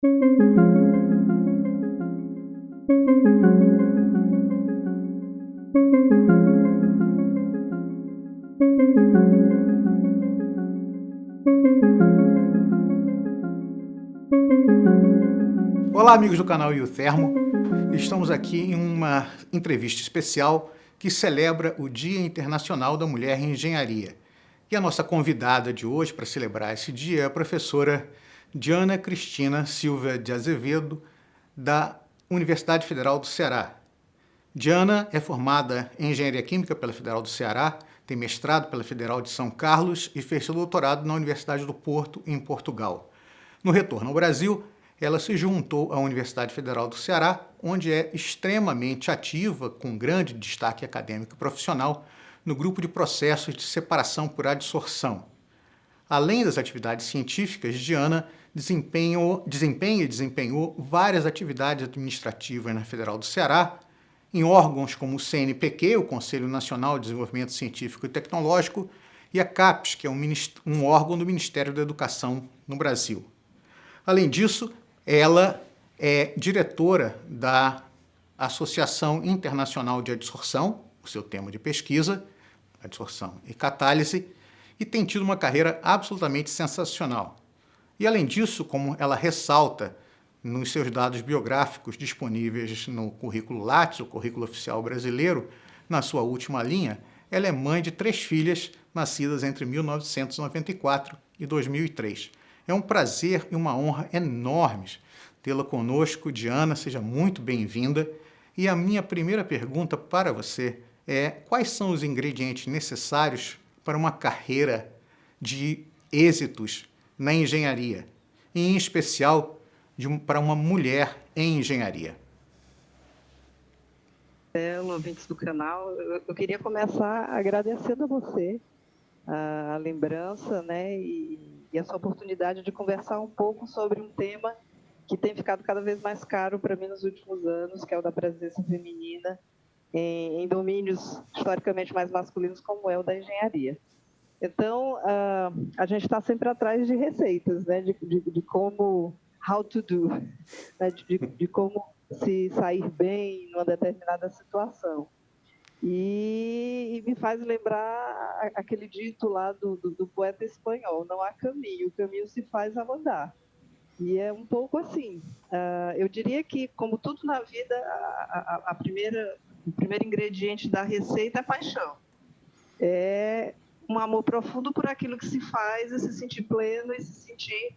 Olá, amigos do canal Iothermo. Estamos aqui em uma entrevista especial que celebra o Dia Internacional da Mulher em Engenharia. E a nossa convidada de hoje para celebrar esse dia é a professora Diana Cristina Silva de Azevedo, da Universidade Federal do Ceará. Diana é formada em Engenharia Química pela Federal do Ceará, tem mestrado pela Federal de São Carlos e fez seu doutorado na Universidade do Porto, em Portugal. No retorno ao Brasil, ela se juntou à Universidade Federal do Ceará, onde é extremamente ativa, com grande destaque acadêmico e profissional, no grupo de processos de separação por adsorção. Além das atividades científicas, Diana desempenha e desempenhou várias atividades administrativas na Federal do Ceará, em órgãos como o CNPq, o Conselho Nacional de Desenvolvimento Científico e Tecnológico, e a CAPES, que é um órgão do Ministério da Educação no Brasil. Além disso, ela é diretora da Associação Internacional de Adsorção, o seu tema de pesquisa, adsorção e catálise, e tem tido uma carreira absolutamente sensacional. E além disso, como ela ressalta nos seus dados biográficos disponíveis no currículo Lattes, o currículo oficial brasileiro, na sua última linha, ela é mãe de 3 filhas nascidas entre 1994 e 2003. É um prazer e uma honra enormes tê-la conosco. Diana, seja muito bem-vinda. E a minha primeira pergunta para você é: quais são os ingredientes necessários para uma carreira de êxitos na engenharia, e em especial para uma mulher em engenharia? Ouvintes do canal, eu queria começar agradecendo a você a lembrança, né, e essa oportunidade de conversar um pouco sobre um tema que tem ficado cada vez mais caro para mim nos últimos anos, que é o da presença feminina em domínios historicamente mais masculinos, como é o da engenharia. Então, a gente está sempre atrás de receitas, né, de como, how to do, né, de como se sair bem numa determinada situação. E me faz lembrar aquele dito lá do poeta espanhol: não há caminho, o caminho se faz ao andar. E é um pouco assim. Eu diria que, como tudo na vida, o primeiro ingrediente da receita é paixão. É um amor profundo por aquilo que se faz, e se sentir pleno e se sentir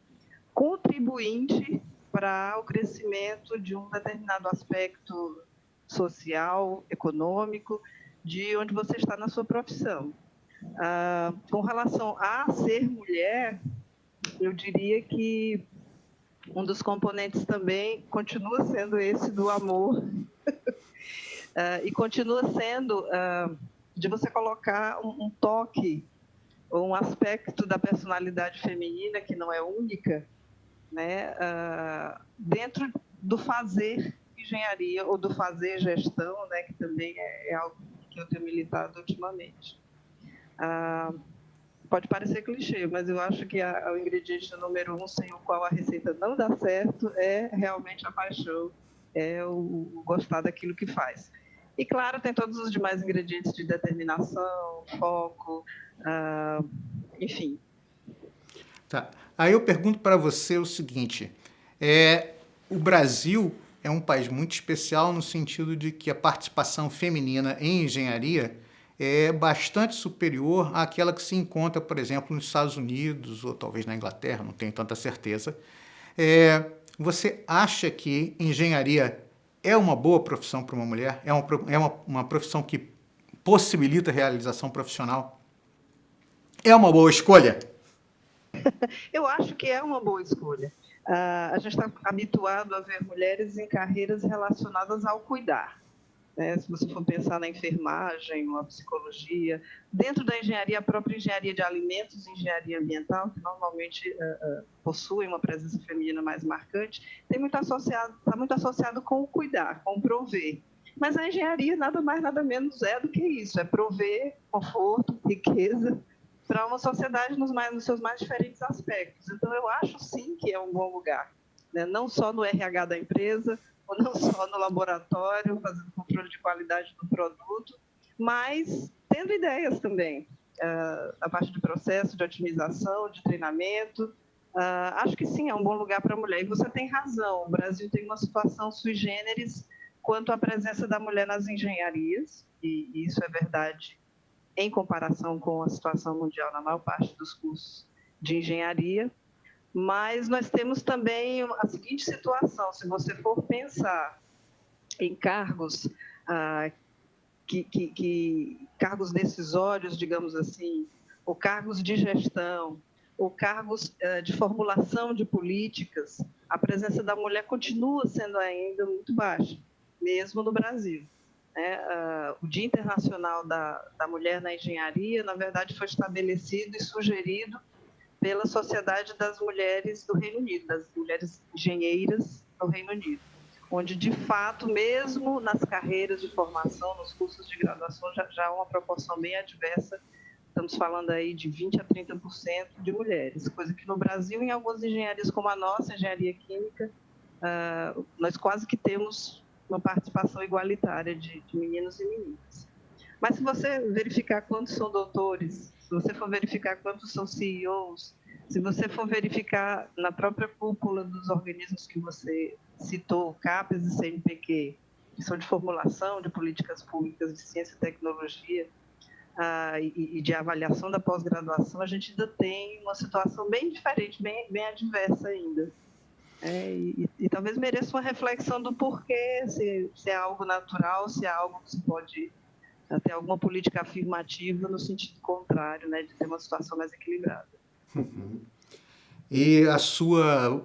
contribuinte para o crescimento de um determinado aspecto social, econômico, de onde você está na sua profissão. Com relação a ser mulher, eu diria que um dos componentes também continua sendo esse do amor, e continua sendo de você colocar um toque, ou um aspecto da personalidade feminina, que não é única, né, dentro do fazer engenharia, ou do fazer gestão, né, que também é algo que eu tenho militado ultimamente. Pode parecer clichê, mas eu acho que o ingrediente número 1, sem o qual a receita não dá certo, é realmente a paixão, é o gostar daquilo que faz. E, claro, tem todos os demais ingredientes de determinação, foco, enfim. Tá. Aí eu pergunto para você o seguinte: o Brasil é um país muito especial no sentido de que a participação feminina em engenharia é bastante superior àquela que se encontra, por exemplo, nos Estados Unidos ou talvez na Inglaterra, não tenho tanta certeza. Você acha que engenharia é uma boa profissão para uma mulher? É uma profissão que possibilita a realização profissional? É uma boa escolha? Eu acho que é uma boa escolha. A gente está habituado a ver mulheres em carreiras relacionadas ao cuidar. Né? Se você for pensar na enfermagem, na psicologia, dentro da engenharia, a própria engenharia de alimentos e engenharia ambiental, que normalmente possuem uma presença feminina mais marcante, está muito associado com o cuidar, com o prover. Mas a engenharia nada mais, nada menos é do que isso, é prover conforto, riqueza, para uma sociedade nos seus mais diferentes aspectos. Então, eu acho, sim, que é um bom lugar. né? Não só no RH da empresa, ou não só no laboratório, fazendo controle de qualidade do produto, mas tendo ideias também, a parte de processo, de otimização, de treinamento. Acho que sim, é um bom lugar para a mulher. E você tem razão, o Brasil tem uma situação sui generis quanto à presença da mulher nas engenharias, e isso é verdade em comparação com a situação mundial na maior parte dos cursos de engenharia, mas nós temos também a seguinte situação: se você for pensar em cargos cargos decisórios, digamos assim, ou cargos de gestão, ou cargos de formulação de políticas, a presença da mulher continua sendo ainda muito baixa, mesmo no Brasil. O Dia Internacional da Mulher na Engenharia, na verdade, foi estabelecido e sugerido pela Sociedade das Mulheres do Reino Unido, das mulheres engenheiras do Reino Unido, onde, de fato, mesmo nas carreiras de formação, nos cursos de graduação, já há uma proporção bem adversa. Estamos falando aí de 20% a 30% de mulheres, coisa que no Brasil, em algumas engenharias como a nossa, engenharia química, nós quase que temos uma participação igualitária de meninos e meninas. Mas se você verificar quantos são doutores, se você for verificar quantos são CEOs, se você for verificar na própria cúpula dos organismos que você citou, CAPES e CNPq, que são de formulação de políticas públicas de ciência e tecnologia, e de avaliação da pós-graduação, a gente ainda tem uma situação bem diferente, bem adversa ainda. E talvez mereça uma reflexão do porquê, se é algo natural, se é algo que se pode ter alguma política afirmativa no sentido contrário, né, de ter uma situação mais equilibrada. Uhum. E a sua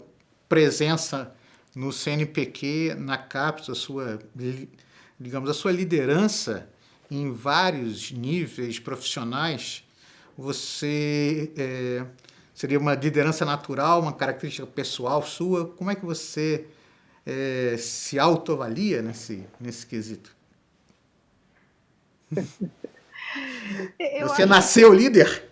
presença no CNPq, na CAPES, digamos, a sua liderança em vários níveis profissionais, seria uma liderança natural, uma característica pessoal sua? Como é que você se autoavalia nesse quesito? Você nasceu líder?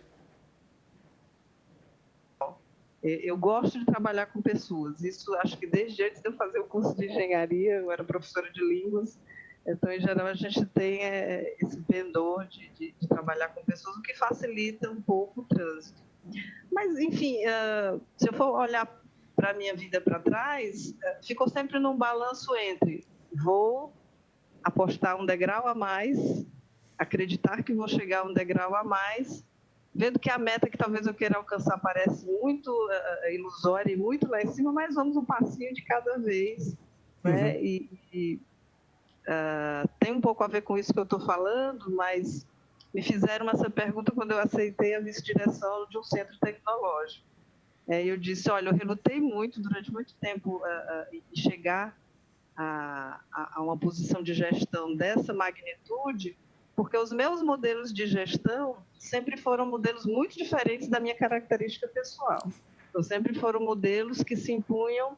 Eu gosto de trabalhar com pessoas. Isso, acho que desde antes de eu fazer o curso de engenharia, eu era professora de línguas, então, em geral, a gente tem esse pendor de trabalhar com pessoas, o que facilita um pouco o trânsito. Mas, enfim, se eu for olhar para a minha vida para trás, ficou sempre num balanço entre vou apostar um degrau a mais, acreditar que vou chegar a um degrau a mais, vendo que a meta que talvez eu queira alcançar parece muito ilusória e muito lá em cima, mas vamos um passinho de cada vez. Né? Uhum. Tem um pouco a ver com isso que eu estou falando, mas me fizeram essa pergunta quando eu aceitei a vice-direção de um centro tecnológico. Eu disse, olha, eu relutei muito, durante muito tempo, em chegar a uma posição de gestão dessa magnitude, porque os meus modelos de gestão sempre foram modelos muito diferentes da minha característica pessoal. Então, sempre foram modelos que se impunham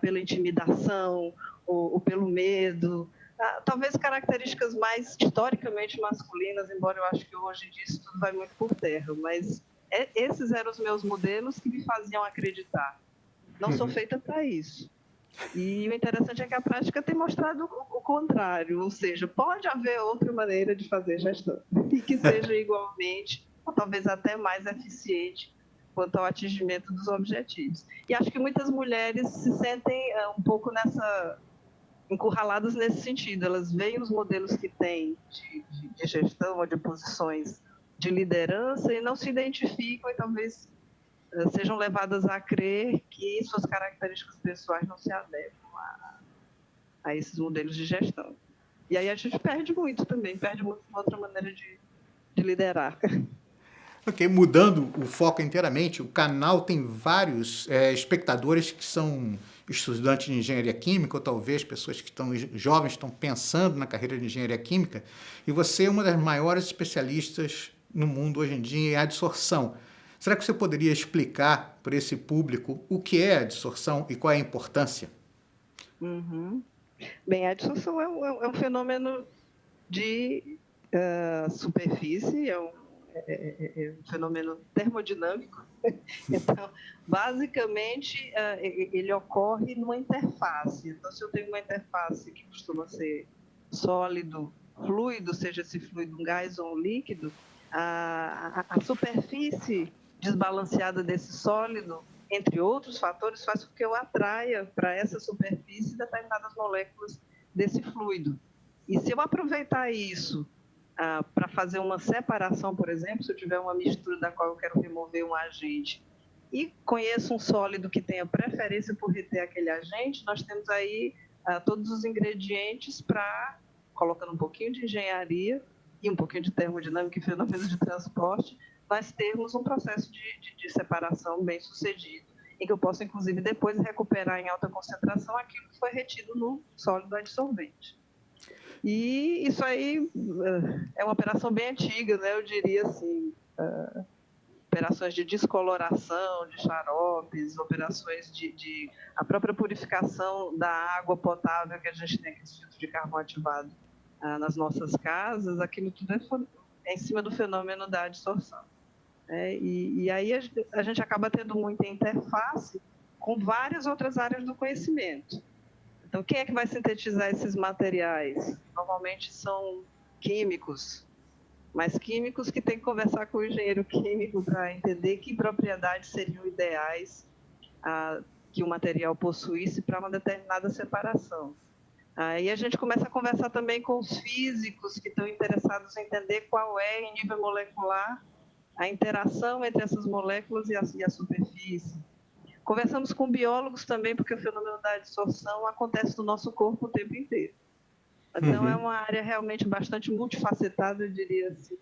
pela intimidação ou pelo medo, talvez características mais historicamente masculinas, embora eu acho que hoje disso tudo vai muito por terra, mas esses eram os meus modelos que me faziam acreditar. Não sou feita para isso. E o interessante é que a prática tem mostrado o contrário, ou seja, pode haver outra maneira de fazer gestão e que seja igualmente, ou talvez até mais eficiente quanto ao atingimento dos objetivos. E acho que muitas mulheres se sentem um pouco encurraladas nesse sentido. Elas veem os modelos que têm de gestão ou de posições de liderança e não se identificam e talvez sejam levadas a crer que suas características pessoais não se adequam a esses modelos de gestão. E aí a gente perde muito também, perde muito uma outra maneira de liderar. Ok, mudando o foco inteiramente, o canal tem vários espectadores que são estudantes de engenharia química, ou talvez pessoas que estão jovens, estão pensando na carreira de engenharia química, e você é uma das maiores especialistas no mundo hoje em dia em adsorção. Será que você poderia explicar para esse público o que é a adsorção e qual é a importância? Uhum. Bem, a adsorção é um fenômeno de superfície, é é um fenômeno termodinâmico. Então, basicamente, ele ocorre numa interface. Então, se eu tenho uma interface que costuma ser sólido, fluido, seja esse fluido um gás ou um líquido, a superfície desbalanceada desse sólido, entre outros fatores, faz com que eu atraia para essa superfície determinadas moléculas desse fluido. E se eu aproveitar isso para fazer uma separação, por exemplo, se eu tiver uma mistura da qual eu quero remover um agente e conheço um sólido que tenha preferência por reter aquele agente, nós temos aí todos os ingredientes para, colocando um pouquinho de engenharia e um pouquinho de termodinâmica e fenômenos de transporte, nós termos um processo de separação bem sucedido, em que eu posso, inclusive, depois recuperar em alta concentração aquilo que foi retido no sólido adsorvente. E isso aí é uma operação bem antiga, né? Eu diria assim, operações de descoloração de xaropes, operações de a própria purificação da água potável que a gente tem aqui, esse filtro de carvão ativado nas nossas casas, aquilo tudo é em cima do fenômeno da adsorção. E aí a gente acaba tendo muita interface com várias outras áreas do conhecimento. Então, quem é que vai sintetizar esses materiais? Normalmente são químicos, mas químicos que têm que conversar com o engenheiro químico para entender que propriedades seriam ideais que o material possuísse para uma determinada separação. Aí a gente começa a conversar também com os físicos que estão interessados em entender qual é, em nível molecular, a interação entre essas moléculas e a superfície. Conversamos com biólogos também, porque o fenômeno da adsorção acontece no nosso corpo o tempo inteiro. Então, é uma área realmente bastante multifacetada, eu diria assim.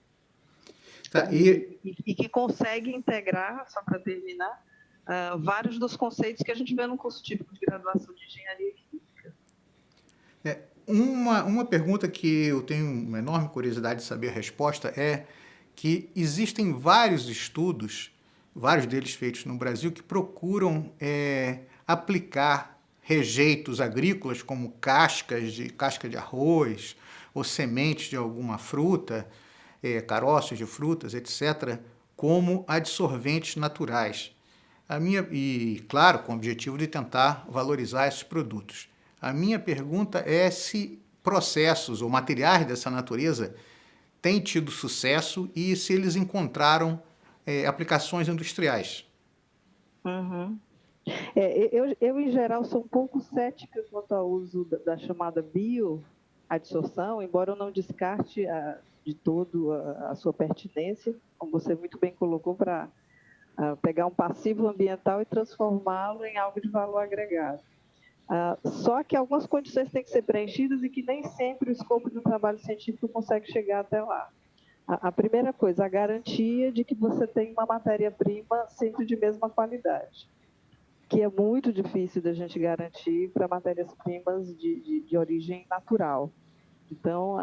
Tá, e que consegue integrar, só para terminar, vários dos conceitos que a gente vê no curso típico de graduação de engenharia química. Uma pergunta que eu tenho uma enorme curiosidade de saber a resposta é que existem vários estudos, vários deles feitos no Brasil, que procuram aplicar rejeitos agrícolas, como casca de arroz ou sementes de alguma fruta, caroços de frutas, etc., como adsorventes naturais. E, claro, com o objetivo de tentar valorizar esses produtos. A minha pergunta é se processos ou materiais dessa natureza têm tido sucesso e se eles encontraram aplicações industriais. Uhum. Eu, em geral, sou um pouco cética quanto ao uso da chamada bioadsorção, embora eu não descarte de todo a sua pertinência, como você muito bem colocou, para pegar um passivo ambiental e transformá-lo em algo de valor agregado. Só que algumas condições têm que ser preenchidas e que nem sempre o escopo de um trabalho científico consegue chegar até lá. A primeira coisa, a garantia de que você tem uma matéria-prima sempre de mesma qualidade, que é muito difícil da gente garantir para matérias-primas de origem natural. Então,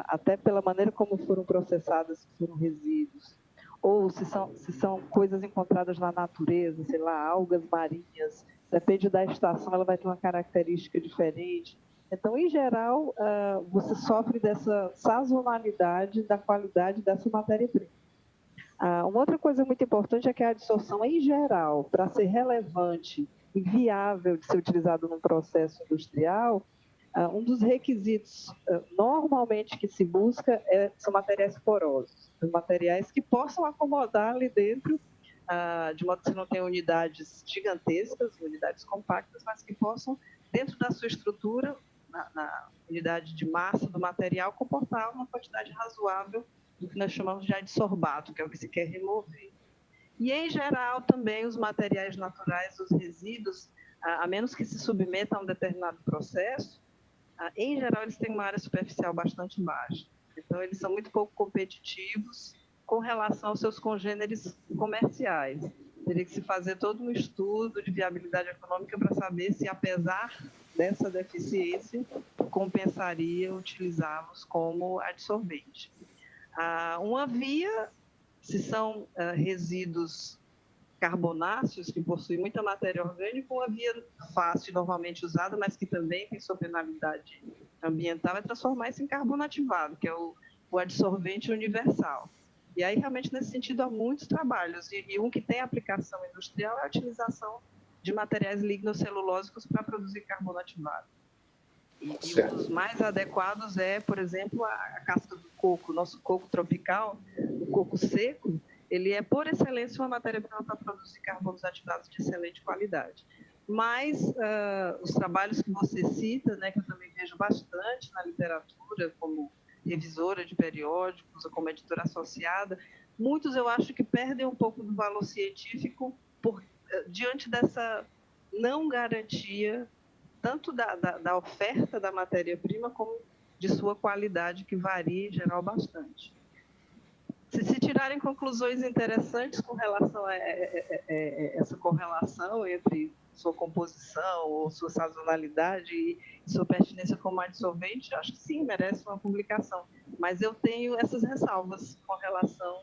até pela maneira como foram processadas, se foram resíduos, ou se são coisas encontradas na natureza, sei lá, algas marinhas, depende da estação, ela vai ter uma característica diferente. Então, em geral, você sofre dessa sazonalidade da qualidade dessa matéria-prima. Uma outra coisa muito importante é que a adsorção, em geral, para ser relevante e viável de ser utilizado num processo industrial, um dos requisitos normalmente que se busca são materiais porosos, materiais que possam acomodar ali dentro, de modo que você não tenha unidades gigantescas, unidades compactas, mas que possam, dentro da sua estrutura, na unidade de massa do material, comportar uma quantidade razoável do que nós chamamos de adsorbato, que é o que se quer remover. E, em geral, também os materiais naturais, os resíduos, a menos que se submetam a um determinado processo, em geral, eles têm uma área superficial bastante baixa. Então, eles são muito pouco competitivos com relação aos seus congêneres comerciais. Teria que se fazer todo um estudo de viabilidade econômica para saber se, apesar dessa deficiência, compensaria utilizá-los como adsorvente. Uma via, se são resíduos carbonáceos, que possuem muita matéria orgânica, uma via fácil, normalmente usada, mas que também tem sua penalidade ambiental, é transformar isso em carbono ativado, que é o adsorvente universal. E aí, realmente, nesse sentido, há muitos trabalhos. E um que tem aplicação industrial é a utilização de materiais lignocelulósicos para produzir carbono ativado. E um dos mais adequados é, por exemplo, a casca do coco. Nosso coco tropical, o coco seco, ele é, por excelência, uma matéria-prima para produzir carbonos ativados de excelente qualidade. Mas os trabalhos que você cita, né, que eu também vejo bastante na literatura, como revisora de periódicos ou como editora associada, muitos eu acho que perdem um pouco do valor científico diante dessa não garantia tanto da oferta da matéria-prima como de sua qualidade, que varia em geral bastante. Se tirarem conclusões interessantes com relação a essa correlação entre sua composição ou sua sazonalidade e sua pertinência como adsorvente, acho que sim, merece uma publicação. Mas eu tenho essas ressalvas com relação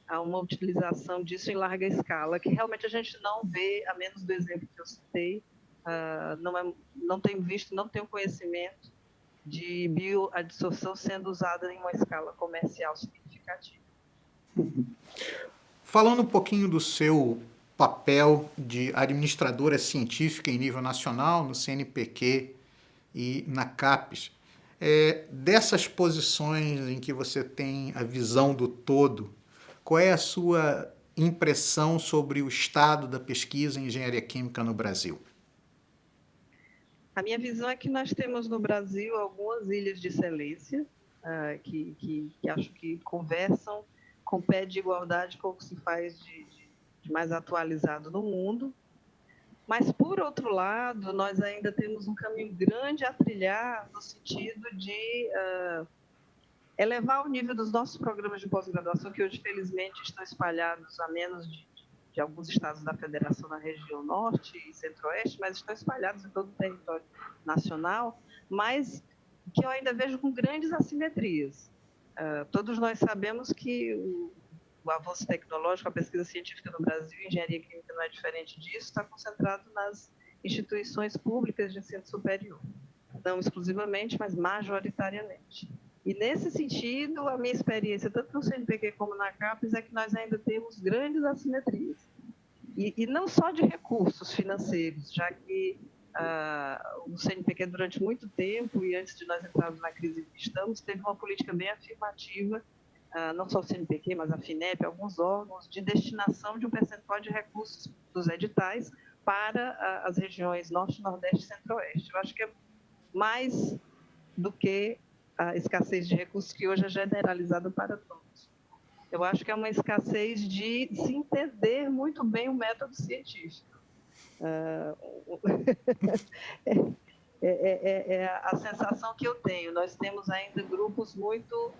a uma utilização disso em larga escala, que realmente a gente não vê, a menos do exemplo que eu citei, não tenho visto, não tenho conhecimento de bioadsorção sendo usada em uma escala comercial significativa. Falando um pouquinho do seu papel de administradora científica em nível nacional, no CNPq e na CAPES, dessas posições em que você tem a visão do todo, qual é a sua impressão sobre o estado da pesquisa em engenharia química no Brasil? A minha visão é que nós temos no Brasil algumas ilhas de excelência, que acho que conversam com pé de igualdade com o que se faz de mais atualizado no mundo. Mas, por outro lado, nós ainda temos um caminho grande a trilhar no sentido de elevar o nível dos nossos programas de pós-graduação, que hoje, felizmente, estão espalhados a menos de alguns estados da federação na região norte e centro-oeste, mas estão espalhados em todo o território nacional, mas que eu ainda vejo com grandes assimetrias. Todos nós sabemos que o avanço tecnológico, a pesquisa científica no Brasil, a engenharia química não é diferente disso, está concentrado nas instituições públicas de ensino superior. Não exclusivamente, mas majoritariamente. E, nesse sentido, a minha experiência, tanto no CNPq como na CAPES, é que nós ainda temos grandes assimetrias. E não só de recursos financeiros, já que o CNPq, durante muito tempo, e antes de nós entrarmos na crise que estamos, teve uma política bem afirmativa, não só o CNPq, mas a FINEP, alguns órgãos, de destinação de um percentual de recursos dos editais para as regiões Norte, Nordeste e Centro-Oeste. Eu acho que é mais do que a escassez de recursos que hoje é generalizada para todos. Eu acho que é uma escassez de se entender muito bem o método científico. É a sensação que eu tenho. Nós temos ainda grupos muito,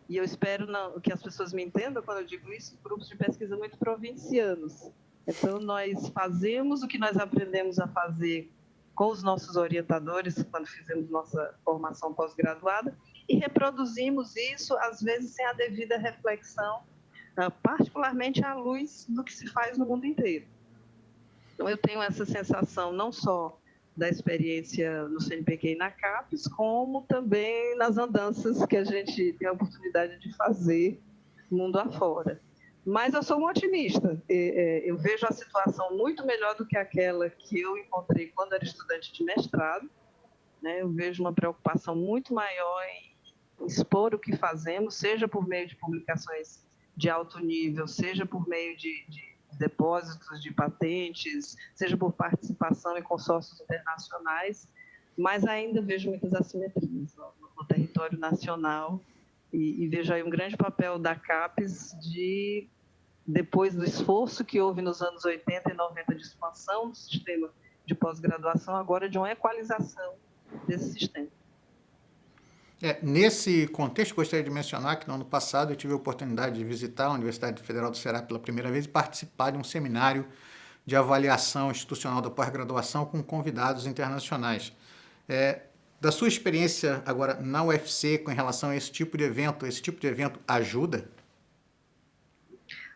e eu espero que as pessoas me entendam quando eu digo isso, grupos de pesquisa muito provincianos. Então, nós fazemos o que nós aprendemos a fazer com os nossos orientadores, quando fizemos nossa formação pós-graduada, e reproduzimos isso, às vezes, sem a devida reflexão, particularmente à luz do que se faz no mundo inteiro. Então, eu tenho essa sensação não só da experiência no CNPq e na CAPES, como também nas andanças que a gente tem a oportunidade de fazer mundo afora. Mas eu sou um otimista. Eu vejo a situação muito melhor do que aquela que eu encontrei quando era estudante de mestrado. Eu vejo uma preocupação muito maior em expor o que fazemos, seja por meio de publicações de alto nível, seja por meio de depósitos de patentes, seja por participação em consórcios internacionais, mas ainda vejo muitas assimetrias no território nacional e vejo aí um grande papel da CAPES depois do esforço que houve nos anos 80 e 90 de expansão do sistema de pós-graduação, agora de uma equalização desse sistema. Nesse contexto, gostaria de mencionar que no ano passado eu tive a oportunidade de visitar a Universidade Federal do Ceará pela primeira vez e participar de um seminário de avaliação institucional da pós-graduação com convidados internacionais. Da sua experiência agora na UFC com relação a esse tipo de evento ajuda?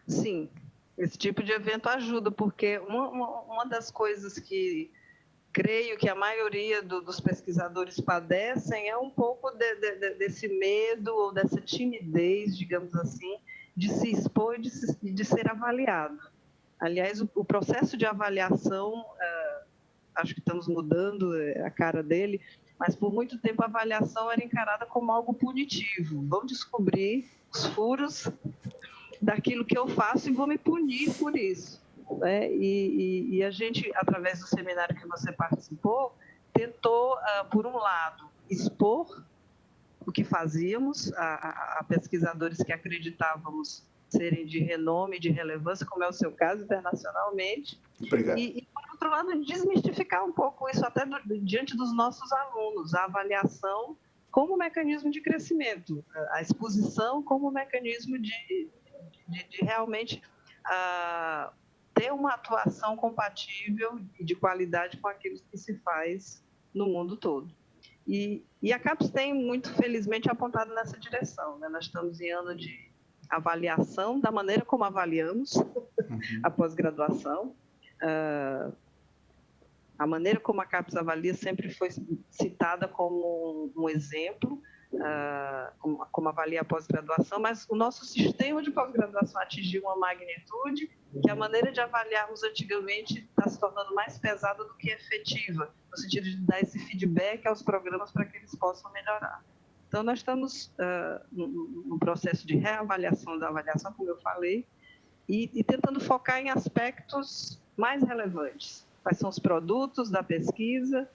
Sim, esse tipo de evento ajuda, porque uma das coisas que creio que a maioria dos pesquisadores padecem é um pouco desse medo ou dessa timidez, digamos assim, de se expor e de ser avaliado. Aliás, o processo de avaliação, acho que estamos mudando a cara dele, mas por muito tempo a avaliação era encarada como algo punitivo. Vou descobrir os furos daquilo que eu faço e vou me punir por isso. Né? E a gente, através do seminário que você participou, tentou, por um lado, expor o que fazíamos a pesquisadores que acreditávamos serem de renome, de relevância, como é o seu caso, internacionalmente. Obrigado. E, por outro lado, desmistificar um pouco isso até diante dos nossos alunos, a avaliação como mecanismo de crescimento, a exposição como mecanismo de realmente ter uma atuação compatível e de qualidade com aquilo que se faz no mundo todo. E a CAPES tem, muito felizmente, apontado nessa direção. Né? Nós estamos em ano de avaliação da maneira como avaliamos a pós-graduação. A maneira como a CAPES avalia sempre foi citada como um exemplo, como avalia a pós-graduação, mas o nosso sistema de pós-graduação atingiu uma magnitude que a maneira de avaliarmos antigamente está se tornando mais pesada do que efetiva, no sentido de dar esse feedback aos programas para que eles possam melhorar. Então, nós estamos no processo de reavaliação da avaliação, como eu falei, e tentando focar em aspectos mais relevantes. Quais são os produtos da pesquisa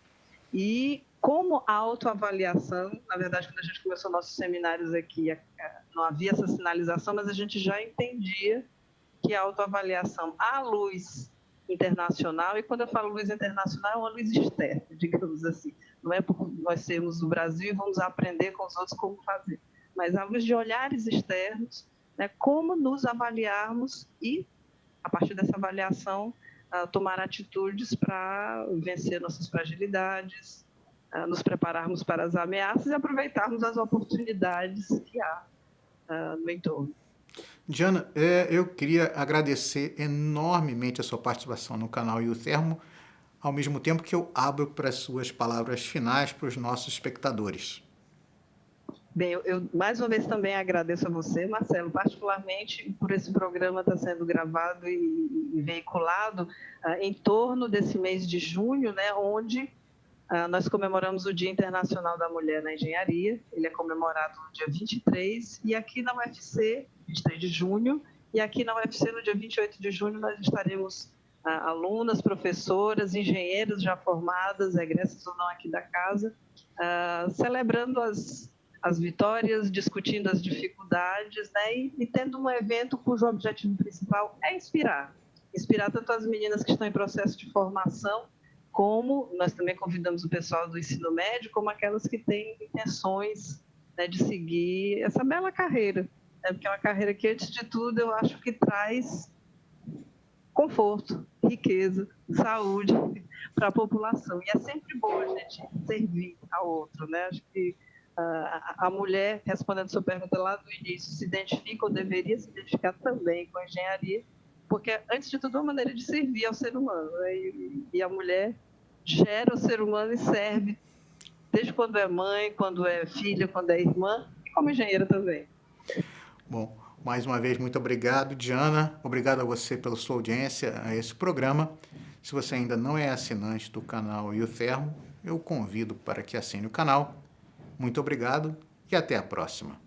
e como a autoavaliação, na verdade, quando a gente começou nossos seminários aqui, não havia essa sinalização, mas a gente já entendia que a autoavaliação à luz internacional, e quando eu falo luz internacional, é uma luz externa, digamos assim. Não é por nós sermos do Brasil e vamos aprender com os outros como fazer, mas à luz de olhares externos, né, como nos avaliarmos e, a partir dessa avaliação, tomar atitudes para vencer nossas fragilidades, nos prepararmos para as ameaças e aproveitarmos as oportunidades que há no entorno. Diana, eu queria agradecer enormemente a sua participação no canal Iuthermo, ao mesmo tempo que eu abro para as suas palavras finais para os nossos espectadores. Bem, eu mais uma vez também agradeço a você, Marcelo, particularmente por esse programa estar sendo gravado e veiculado em torno desse mês de junho, né, onde nós comemoramos o Dia Internacional da Mulher na Engenharia. Ele é comemorado no dia 23, e aqui na UFC, 23 de junho, e aqui na UFC, no dia 28 de junho, nós estaremos alunas, professoras, engenheiros já formadas, egressas ou não aqui da casa, celebrando as vitórias, discutindo as dificuldades, né, e tendo um evento cujo objetivo principal é inspirar tanto as meninas que estão em processo de formação, como nós também convidamos o pessoal do ensino médio, como aquelas que têm intenções, né, de seguir essa bela carreira, né, porque é uma carreira que, antes de tudo, eu acho que traz conforto, riqueza, saúde para a população. E é sempre bom a gente servir ao outro, né? Acho que a mulher, respondendo a sua pergunta lá no início, se identifica ou deveria se identificar também com a engenharia, porque, antes de tudo, é uma maneira de servir ao ser humano, né? E a mulher gera o ser humano e serve, desde quando é mãe, quando é filha, quando é irmã, e como engenheira também. Bom, mais uma vez, muito obrigado, Diana. Obrigado a você pela sua audiência a esse programa. Se você ainda não é assinante do canal Iuthermo, eu convido para que assine o canal. Muito obrigado e até a próxima.